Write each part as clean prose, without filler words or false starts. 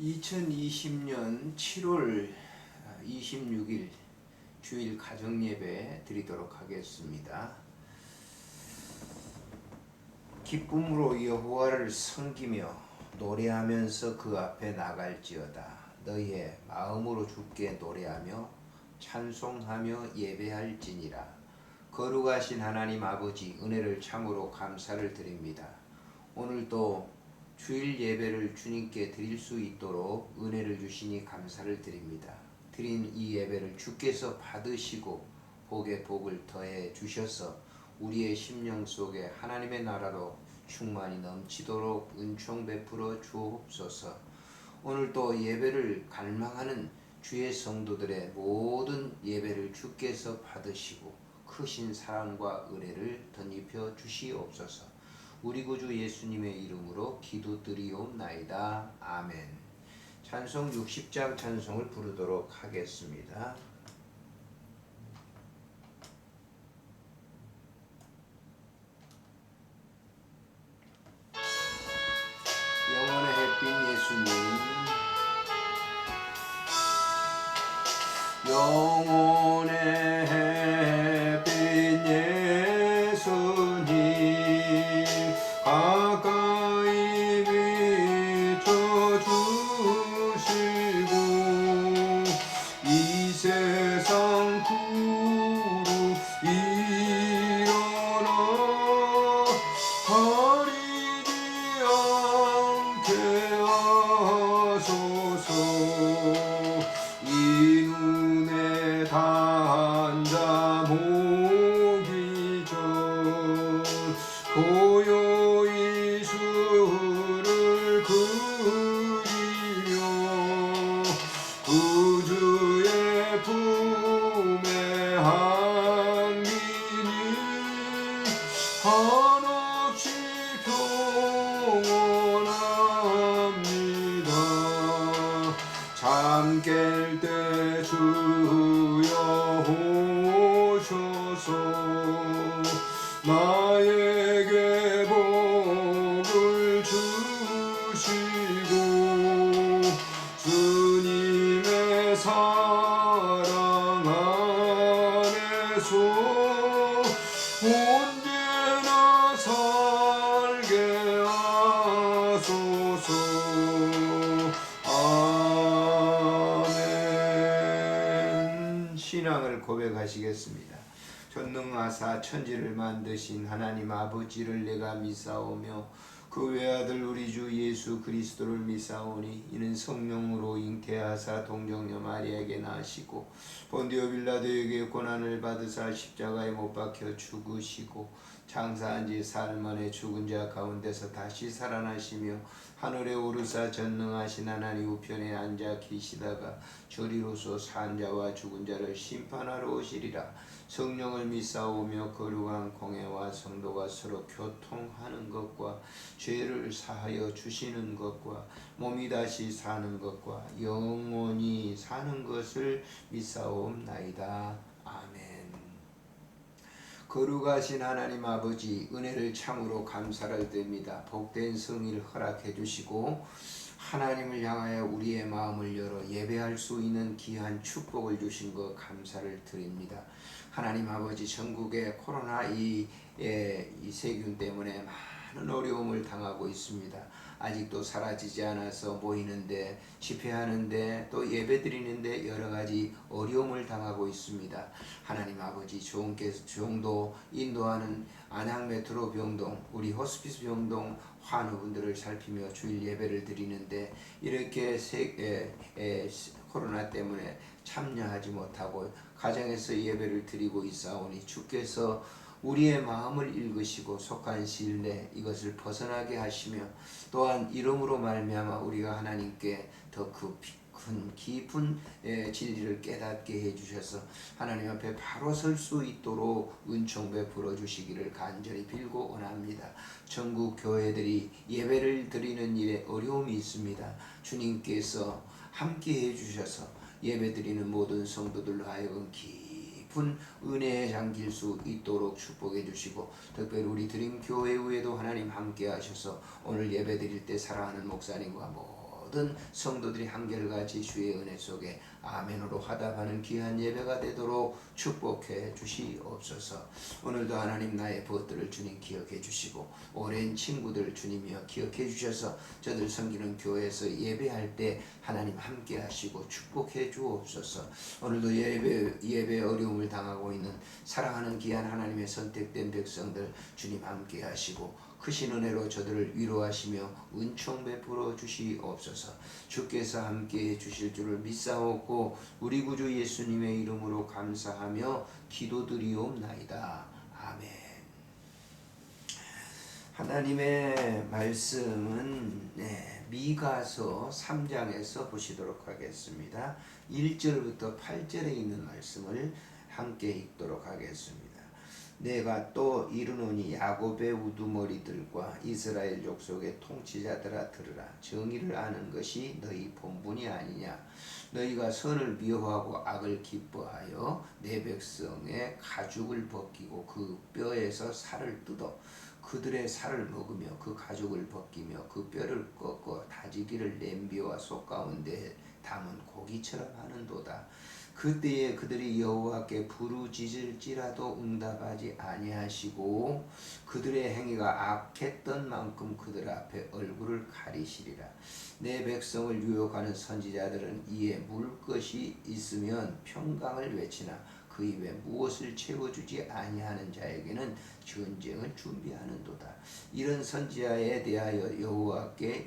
2020년 7월 26일 주일 가정예배 드리도록 하겠습니다. 기쁨으로 여호와를 섬기며 노래하면서 그 앞에 나갈지어다. 너희의 마음으로 주께 노래하며 찬송하며 예배할지니라. 거룩하신 하나님 아버지, 은혜를 참으로 감사를 드립니다. 오늘도 주일 예배를 주님께 드릴 수 있도록 은혜를 주시니 감사를 드립니다. 드린 이 예배를 주께서 받으시고 복에 복을 더해 주셔서 우리의 심령 속에 하나님의 나라로 충만히 넘치도록 은총 베풀어 주옵소서. 오늘도 예배를 갈망하는 주의 성도들의 모든 예배를 주께서 받으시고 크신 사랑과 은혜를 덧입혀 주시옵소서. 우리 구주 예수님의 이름으로 기도드리옵나이다. 아멘. 찬송 60장 찬송을 부르도록 하겠습니다. 영원의 햇빛 예수님, 영원의 햇빛 예수님, 가까이 비춰주시고 이 세상 구루 일어나 가리지 않게 하소서. 이 눈에 단 자 보기 전 고요히 주를 그리며 구주의 품에 안기니 한없이 평온합니다. 잠 깰 때 주여 오셔서 나에게 복을 주시고 주님의 사랑 안에서 언제나 살게 하소서. 아멘. 신앙을 고백하시겠습니다. 전능하사 천지를 만드신 하나님 아버지를 내가 믿사오며 그 외아들 우리 주 예수 그리스도를 믿사오니 이는 성령으로 잉태하사 동정녀 마리아에게 나시고 본디오 빌라도에게 고난을 받으사 십자가에 못 박혀 죽으시고 장사한 지 사흘 만에 죽은 자 가운데서 다시 살아나시며 하늘에 오르사 전능하신 하나님 우편에 앉아 계시다가 저리로서 산 자와 죽은 자를 심판하러 오시리라. 성령을 믿사오며 거룩한 공회와 성도가 서로 교통하는 것과 죄를 사하여 주시는 것과 몸이 다시 사는 것과 영원히 사는 것을 믿사옵나이다. 아멘. 거룩하신 하나님 아버지, 은혜를 참으로 감사를 드립니다. 복된 성의를 허락해 주시고 하나님을 향하여 우리의 마음을 열어 예배할 수 있는 귀한 축복을 주신 것 감사를 드립니다. 하나님 아버지, 전국에 코로나 이 세균 때문에 많은 어려움을 당하고 있습니다. 아직도 사라지지 않아서 모이는데, 집회하는데, 또 예배드리는데 여러가지 어려움을 당하고 있습니다. 하나님 아버지, 종도 인도하는 안양메트로 병동, 우리 호스피스 병동 환우분들을 살피며 주일 예배를 드리는데 이렇게 코로나 때문에 참여하지 못하고 가정에서 예배를 드리고 있사오니 주께서 우리의 마음을 읽으시고 속한 신뢰 이것을 벗어나게 하시며 또한 이름으로 말미암아 우리가 하나님께 더 큰 깊은 진리를 깨닫게 해주셔서 하나님 앞에 바로 설 수 있도록 은총 베풀어 주시기를 간절히 빌고 원합니다. 전국 교회들이 예배를 드리는 일에 어려움이 있습니다. 주님께서 함께 해주셔서 예배 드리는 모든 성도들로 하여금 깊은 은혜에 잠길 수 있도록 축복해 주시고, 특별히 우리 드림 교회 외에도 하나님 함께 하셔서 오늘 예배 드릴 때 사랑하는 목사님과 모든 성도들이 한결같이 주의 은혜 속에 아멘으로 화답하는 귀한 예배가 되도록 축복해 주시옵소서. 오늘도 하나님 나의 벗들을 주님 기억해 주시고 오랜 친구들 주님이여 기억해 주셔서 저들 섬기는 교회에서 예배할 때 하나님 함께 하시고 축복해 주옵소서. 오늘도 예배 어려움을 당하고 있는 사랑하는 귀한 하나님의 선택된 백성들 주님 함께 하시고 크신 은혜로 저들을 위로하시며 은총 베풀어 주시옵소서. 주께서 함께해 주실 줄을 믿사옵고 우리 구주 예수님의 이름으로 감사하며 기도드리옵나이다. 아멘. 하나님의 말씀은 미가서 3장에서 보시도록 하겠습니다. 1절부터 8절에 있는 말씀을 함께 읽도록 하겠습니다. 내가 또 이르노니 야곱의 우두머리들과 이스라엘 족속의 통치자들아 들으라. 정의를 아는 것이 너희 본분이 아니냐. 너희가 선을 미워하고 악을 기뻐하여 내 백성의 가죽을 벗기고 그 뼈에서 살을 뜯어 그들의 살을 먹으며 그 가죽을 벗기며 그 뼈를 꺾어 다지기를 냄비와 속 가운데 담은 고기처럼 하는도다. 그때에 그들이 여호와께 부르짖을지라도 응답하지 아니하시고 그들의 행위가 악했던 만큼 그들 앞에 얼굴을 가리시리라. 내 백성을 유혹하는 선지자들은 이에 물 것이 있으면 평강을 외치나 그 입에 무엇을 채워주지 아니하는 자에게는 전쟁을 준비하는도다. 이런 선지자에 대하여 여호와께서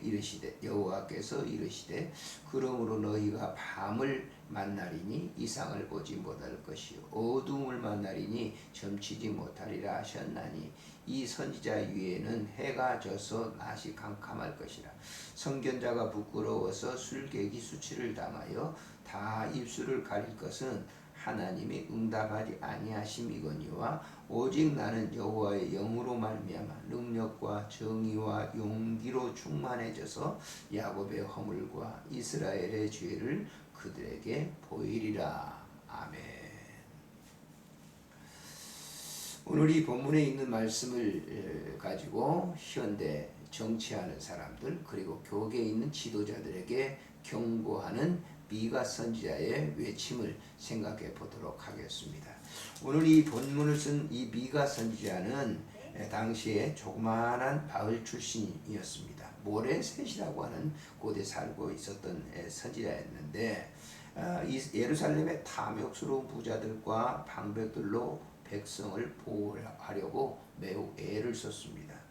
이르시되 그러므로 너희가 밤을 만나리니 이상을 보지 못할 것이요 어둠을 만나리니 점치지 못하리라 하셨나니 이 선지자 위에는 해가 져서 낮이 캄캄할 것이라. 선견자가 부끄러워서 술객이 수치를 당하여 다 입술을 가릴 것은 하나님이 응답하지 아니하심이거니와 오직 나는 여호와의 영으로 말미암아 능력과 정의와 용기로 충만해져서 야곱의 허물과 이스라엘의 죄를 그들에게 보이리라. 아멘. 오늘 이 본문에 있는 말씀을 가지고 현대 정치하는 사람들 그리고 교계에 있는 지도자들에게 경고하는 미가 선지자의 외침을 생각해 보도록 하겠습니다. 오늘 이 본문을 쓴 이 미가 선지자는 당시에 조그마한 마을 출신이었습니다. 모레셋이라고 하는 곳에 살고 있었던 선지자였는데 예루살렘의 탐욕스러운 부자들과 방백들로 백성을 보호하려고 매우 애를 썼습니다.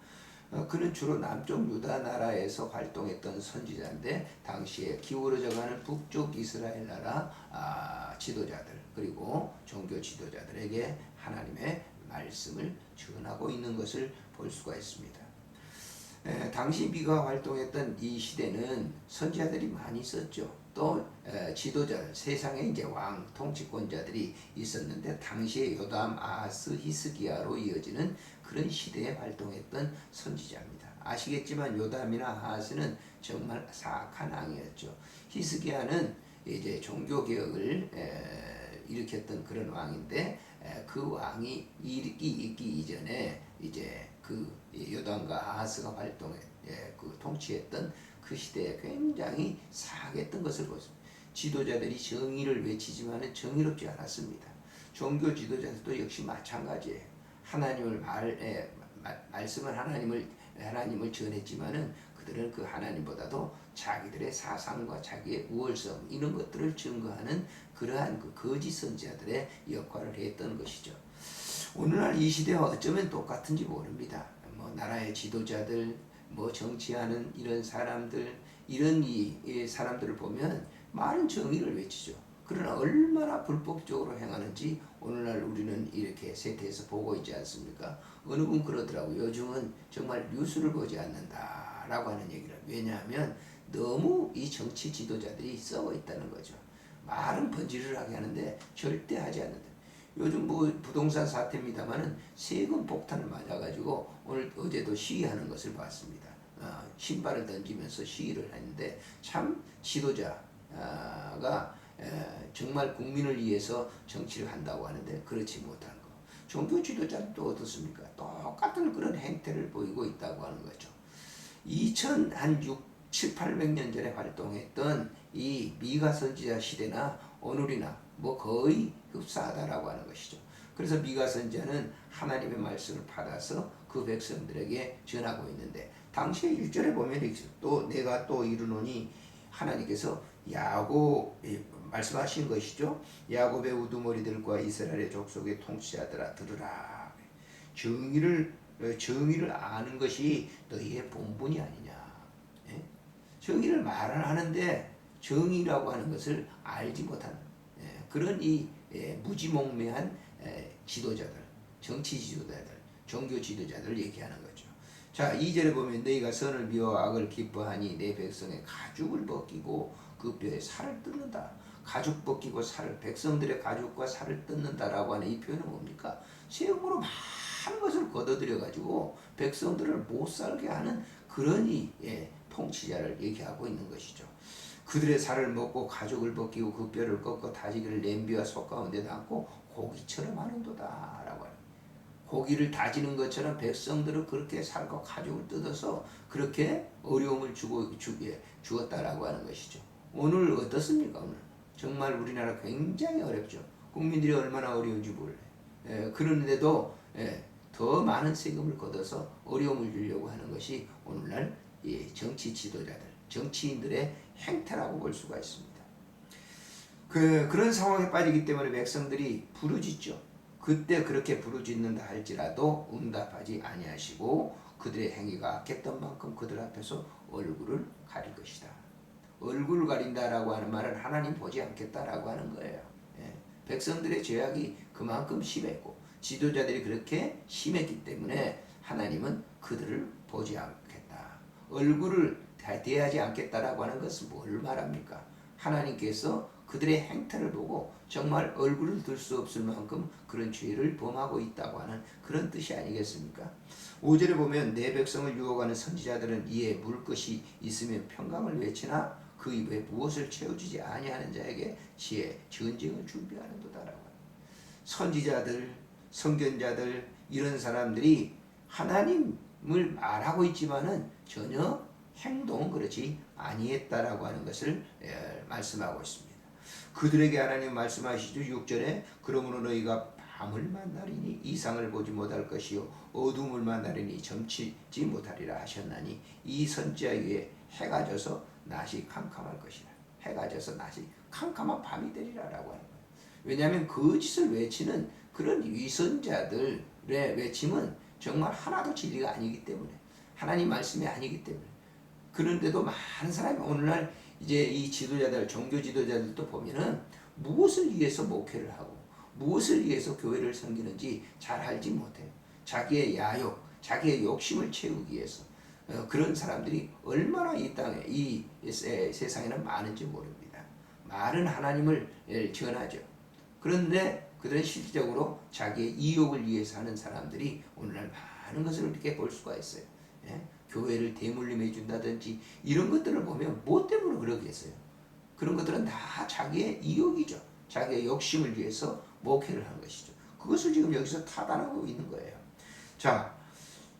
그는 주로 남쪽 유다 나라에서 활동했던 선지자인데 당시에 기울어져가는 북쪽 이스라엘 나라 지도자들 그리고 종교 지도자들에게 하나님의 말씀을 전하고 있는 것을 볼 수가 있습니다. 당시 미가 활동했던 이 시대는 선지자들이 많이 있었죠. 또 지도자들, 세상에 이제 왕 통치권자들이 있었는데 당시에 요담, 아하스, 히스기야로 이어지는 그런 시대에 활동했던 선지자입니다. 아시겠지만 요담이나 아하스는 정말 사악한 왕이었죠. 히스기야는 이제 종교 개혁을 일으켰던 그런 왕인데 그 왕이 있기 이전에 이제 그 요담과 아하스가 통치했던 그 시대에 굉장히 사악했던 것을 보습니다. 지도자들이 정의를 외치지만 정의롭지 않았습니다. 종교 지도자들도 역시 마찬가지예요. 하나님을 말씀은 하나님을 전했지만은 그들은 그 하나님보다도 자기들의 사상과 자기의 우월성 이런 것들을 증거하는 그러한 그 거짓 선지자들의 역할을 했던 것이죠. 오늘날 이 시대와 어쩌면 똑같은지 모릅니다. 나라의 지도자들, 정치하는 이런 사람들, 이런 이 사람들을 보면 많은 정의를 외치죠. 그러나 얼마나 불법적으로 행하는지 오늘날 우리는 이렇게 세태에서 보고 있지 않습니까? 어느 분 그러더라고요. 요즘은 정말 뉴스를 보지 않는다라고 하는 얘기를. 왜냐하면 너무 이 정치 지도자들이 썩어 있다는 거죠. 말은 번지르르하게 하는데 절대 하지 않는다. 요즘 부동산 사태입니다만은 세금 폭탄을 맞아가지고 어제도 시위하는 것을 봤습니다. 신발을 던지면서 시위를 했는데 참 지도자가 정말 국민을 위해서 정치를 한다고 하는데 그렇지 못한 거. 종교 지도자도 어떻습니까? 똑같은 그런 행태를 보이고 있다고 하는 거죠. 7, 800년 전에 활동했던 이 미가 선지자 시대나 오늘이나 뭐 거의 흡사하다라고 하는 것이죠. 그래서 미가 선지자는 하나님의 말씀을 받아서 그 백성들에게 전하고 있는데, 당시에 1절에 보면 또 내가 또 이르노니 하나님께서 야곱 말씀하신 것이죠. 야곱의 우두머리들과 이스라엘의 족속의 통치자들아 들으라. 정의를 아는 것이 너희의 본분이 아니냐. 예? 정의를 말은 하는데 정의라고 하는 것을 알지 못하는 그런 이 무지몽매한 지도자들, 정치 지도자들, 종교 지도자들 얘기하는 거죠. 자, 2절에 보면 너희가 선을 미워 악을 기뻐하니 내 백성의 가죽을 벗기고 그 뼈에 살을 뜯는다. 가죽 벗기고 백성들의 가죽과 살을 뜯는다라고 하는 이 표현은 뭡니까? 세금으로 많은 것을 걷어들여 가지고 백성들을 못 살게 하는 그런 통치자를 얘기하고 있는 것이죠. 그들의 살을 먹고 가죽을 벗기고 그 뼈를 꺾어 다지기를 냄비와 솥 가운데 담고 고기처럼 하는도다 라고 합니다. 고기를 다지는 것처럼 백성들은 그렇게 살과 가죽을 뜯어서 그렇게 어려움을 주었다라고 하는 것이죠. 오늘 어떻습니까? 오늘 정말 우리나라 굉장히 어렵죠. 국민들이 얼마나 어려운지 몰라요. 그런데도 더 많은 세금을 걷어서 어려움을 주려고 하는 것이 오늘날 정치 지도자들, 정치인들의 행태라고 볼 수가 있습니다. 그런 상황에 빠지기 때문에 백성들이 부르짖죠. 그때 그렇게 부르짖는다 할지라도 응답하지 아니하시고 그들의 행위가 악했던 만큼 그들 앞에서 얼굴을 가릴 것이다. 얼굴을 가린다라고 하는 말은 하나님 보지 않겠다라고 하는 거예요. 백성들의 죄악이 그만큼 심했고 지도자들이 그렇게 심했기 때문에 하나님은 그들을 보지 않겠다. 얼굴을 대하지 않겠다라고 하는 것은 뭘 말합니까? 하나님께서 그들의 행태를 보고 정말 얼굴을 들 수 없을 만큼 그런 죄를 범하고 있다고 하는 그런 뜻이 아니겠습니까? 5절에 보면 내 백성을 유혹하는 선지자들은 이에 물 것이 있으면 평강을 외치나 그 입에 무엇을 채워주지 아니하는 자에게 지혜, 전쟁을 준비하는도다라고. 선지자들, 선견자들 이런 사람들이 하나님을 말하고 있지만은 전혀 행동은 그렇지 아니했다라고 하는 것을 말씀하고 있습니다. 그들에게 하나님 말씀하시죠. 6절에 그러므로 너희가 밤을 만나리니 이상을 보지 못할 것이요 어둠을 만나리니 점치지 못하리라 하셨나니 이 선지자 위에 해가 져서 낮이 캄캄할 것이라. 해가 져서 낮이 캄캄한 밤이 되리라라고 하는 거예요. 왜냐하면 거짓을 외치는 그런 위선자들의 외침은 정말 하나도 진리가 아니기 때문에, 하나님 말씀이 아니기 때문에. 그런데도 많은 사람이 오늘날 이제 이 지도자들, 종교 지도자들도 보면은 무엇을 위해서 목회를 하고 무엇을 위해서 교회를 섬기는지 잘 알지 못해요. 자기의 야욕, 자기의 욕심을 채우기 위해서. 그런 사람들이 얼마나 이 땅에, 이 세상에는 많은지 모릅니다. 말은 하나님을 전하죠. 그런데 그들은 실질적으로 자기의 이욕을 위해서 하는 사람들이 오늘날 많은 것을 이렇게 볼 수가 있어요. 교회를 대물림해 준다든지 이런 것들을 보면 뭐 때문에 그러겠어요? 그런 것들은 다 자기의 이욕이죠. 자기의 욕심을 위해서 목회를 하는 것이죠. 그것을 지금 여기서 타단하고 있는 거예요. 자,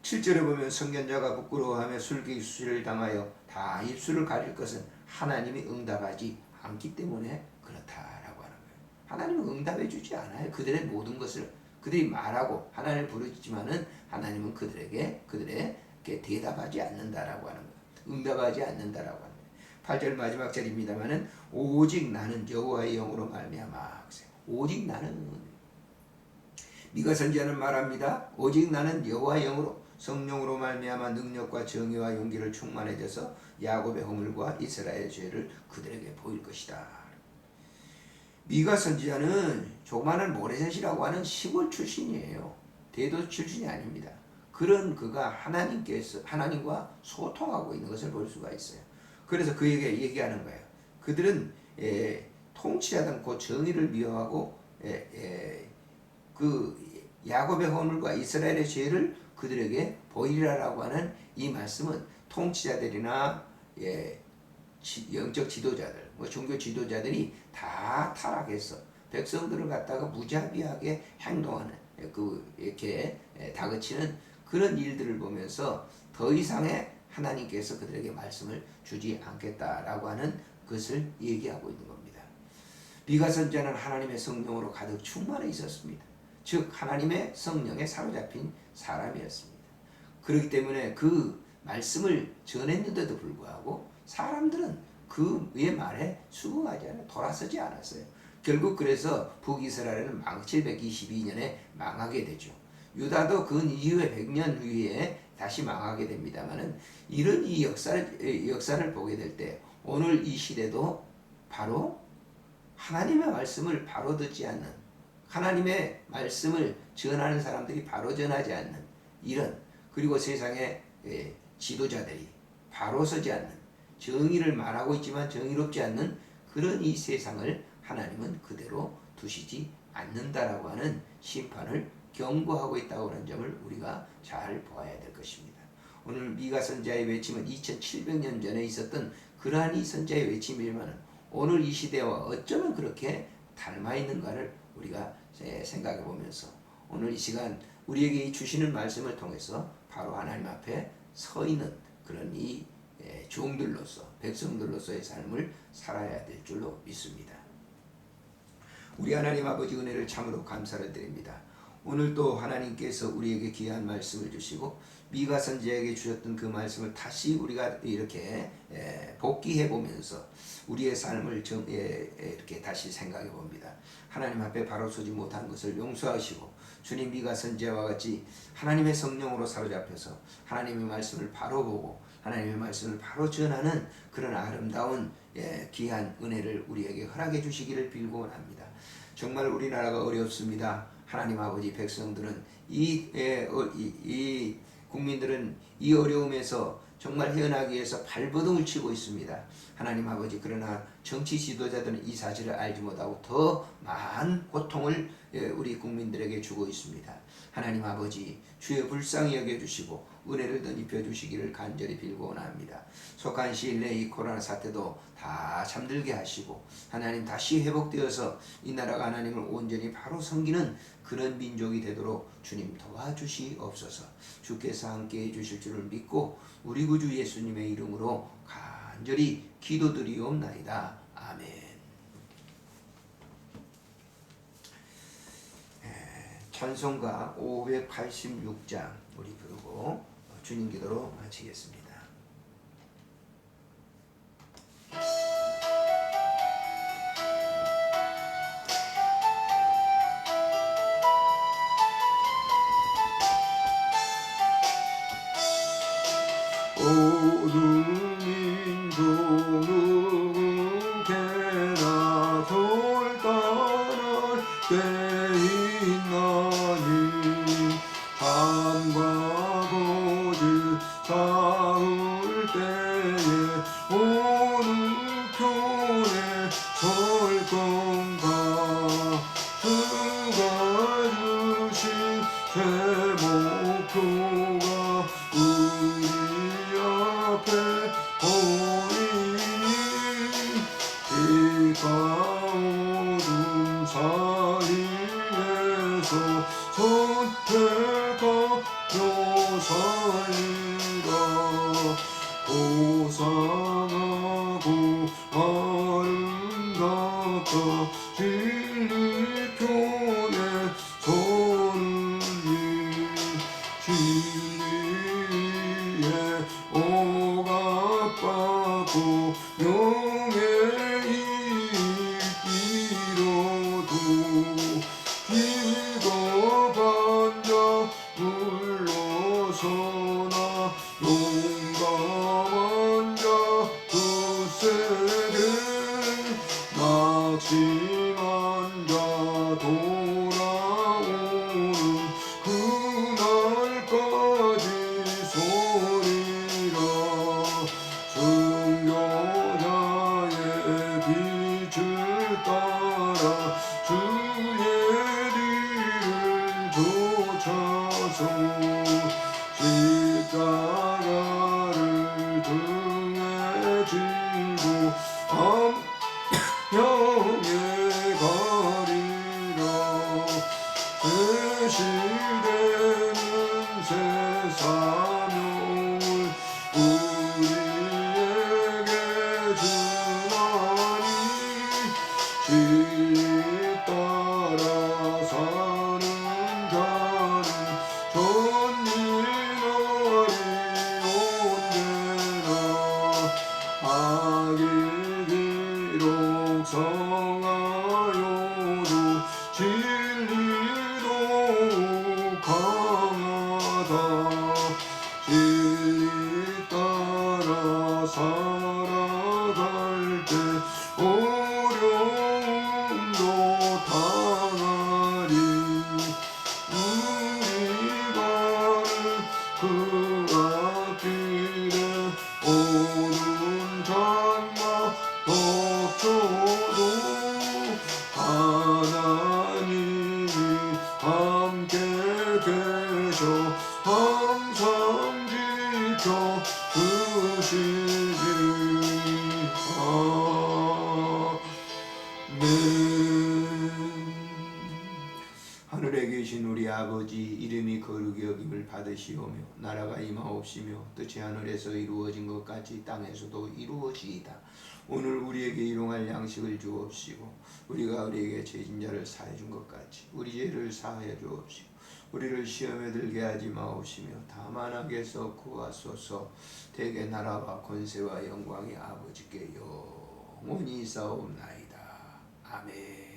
7절에 보면 선견자가 부끄러워하며 술기수를 당하여 다 입술을 가릴 것은 하나님이 응답하지 않기 때문에 그렇다라고 하는 거예요. 하나님은 응답해 주지 않아요. 그들의 모든 것을 그들이 말하고 하나님을 부르짖지만은 하나님은 그들에게 대답하지 않는다라고 하는 거예요. 응답하지 않는다라고 하는 거예요. 8절 마지막 절입니다만은 오직 나는 여호와의 영으로 말미암아. 오직 나는 미가 선지자는 말합니다. 오직 나는 여호와의 영으로 성령으로 말미암아 능력과 정의와 용기를 충만해져서 야곱의 허물과 이스라엘의 죄를 그들에게 보일 것이다. 미가 선지자는 조그마한 모레셋이라고 하는 시골 출신이에요. 대도 출신이 아닙니다. 그런 그가 하나님과 소통하고 있는 것을 볼 수가 있어요. 그래서 그에게 얘기하는 거예요. 그들은 통치하던 그 정의를 미워하고 그 야곱의 허물과 이스라엘의 죄를 그들에게 보이라라고 하는 이 말씀은 통치자들이나 영적 지도자들, 종교 지도자들이 다 타락해서 백성들을 갖다가 무자비하게 행동하는 이렇게 다그치는 그런 일들을 보면서 더 이상의 하나님께서 그들에게 말씀을 주지 않겠다라고 하는 것을 얘기하고 있는 겁니다. 미가 선지자는 하나님의 성령으로 가득 충만해 있었습니다. 즉 하나님의 성령에 사로잡힌 사람이었습니다. 그렇기 때문에 그 말씀을 전했는데도 불구하고 사람들은 그의 말에 수긍하지 않아 돌아서지 않았어요. 결국 그래서 북이스라엘은 722년에 망하게 되죠. 유다도 그 이후에 100년 후에 다시 망하게 됩니다만은 이런 이 역사를 보게 될 때 오늘 이 시대도 바로 하나님의 말씀을 바로 듣지 않는, 하나님의 말씀을 전하는 사람들이 바로 전하지 않는 이런, 그리고 세상의 지도자들이 바로 서지 않는, 정의를 말하고 있지만 정의롭지 않는 그런 이 세상을 하나님은 그대로 두시지 않는다라고 하는 심판을 경고하고 있다고 하는 점을 우리가 잘 보아야 될 것입니다. 오늘 미가 선지자의 외침은 2700년 전에 있었던 그러한 이 선지자의 외침이지만 오늘 이 시대와 어쩌면 그렇게 닮아 있는가를 우리가 생각해 보면서 오늘 이 시간 우리에게 주시는 말씀을 통해서 바로 하나님 앞에 서 있는 그런 이 종들로서, 백성들로서의 삶을 살아야 될 줄로 믿습니다. 우리 하나님 아버지 은혜를 참으로 감사를 드립니다. 오늘 또 하나님께서 우리에게 귀한 말씀을 주시고 미가 선지자에게 주셨던 그 말씀을 다시 우리가 이렇게 복기해 보면서 우리의 삶을 이렇게 다시 생각해 봅니다. 하나님 앞에 바로 서지 못한 것을 용서하시고 주님 미가 선지자와 같이 하나님의 성령으로 사로잡혀서 하나님의 말씀을 바로 보고 하나님의 말씀을 바로 전하는 그런 아름다운 귀한 은혜를 우리에게 허락해 주시기를 빌고 원합니다. 정말 우리나라가 어렵습니다. 하나님 아버지, 백성들은 이 국민들은 이 어려움에서 정말 헤어나기 위해서 발버둥을 치고 있습니다. 하나님 아버지, 그러나 정치 지도자들은 이 사실을 알지 못하고 더 많은 고통을 우리 국민들에게 주고 있습니다. 하나님 아버지, 주의 불쌍히 여겨주시고 은혜를 더 입혀주시기를 간절히 빌고 원합니다. 속한 시일 내에 이 코로나 사태도 다 잠들게 하시고 하나님 다시 회복되어서 이 나라가 하나님을 온전히 바로 섬기는 그런 민족이 되도록 주님 도와주시옵소서. 주께서 함께 해주실 줄을 믿고 우리 구주 예수님의 이름으로 간절히 기도드리옵나이다. 아멘. 찬송가 586장 우리 부르고 주님 기도로 마치겠습니다. 모든 민족 누구게나 돌단할 때 있나니 삶과 거짓 싸울 때에 어느 편에 설 건가 주가 주신 새 목표가 우리 앞에 보이니 빛과 어둠 사이에서 선택하며 살리라. 고상하고 아름답다 진리 편에 서는 진리에 억압받고 명예를 잃기로도 비겁한 자 물러서나 용감한 자 굳세게 낙심한 자 돌아오는 그날까지 소리라. 순교자의 빛을 따라 주의 뒤를 쫓아서 십자가를 등에 지고 암령에 가리라. 저도 하나님이 함께 계셔 항상 지켜 주시리. 아멘. 하늘에 계신 우리 아버지, 이름이 거룩히 여김을 받으시오며 나라가 임하옵시며 뜻이 하늘에서 이루어진 것 같이 땅에서도 이루어지이다. 오늘 우리에게 일용할 양식을 주옵시고 우리가 우리에게 죄진 자를 사해 준 것 같이 우리 죄를 사하여 주옵시고 우리를 시험에 들게 하지 마옵시며 다만 악에서 구하소서. 대개 나라와 권세와 영광이 아버지께 영원히 있사옵나이다. 아멘.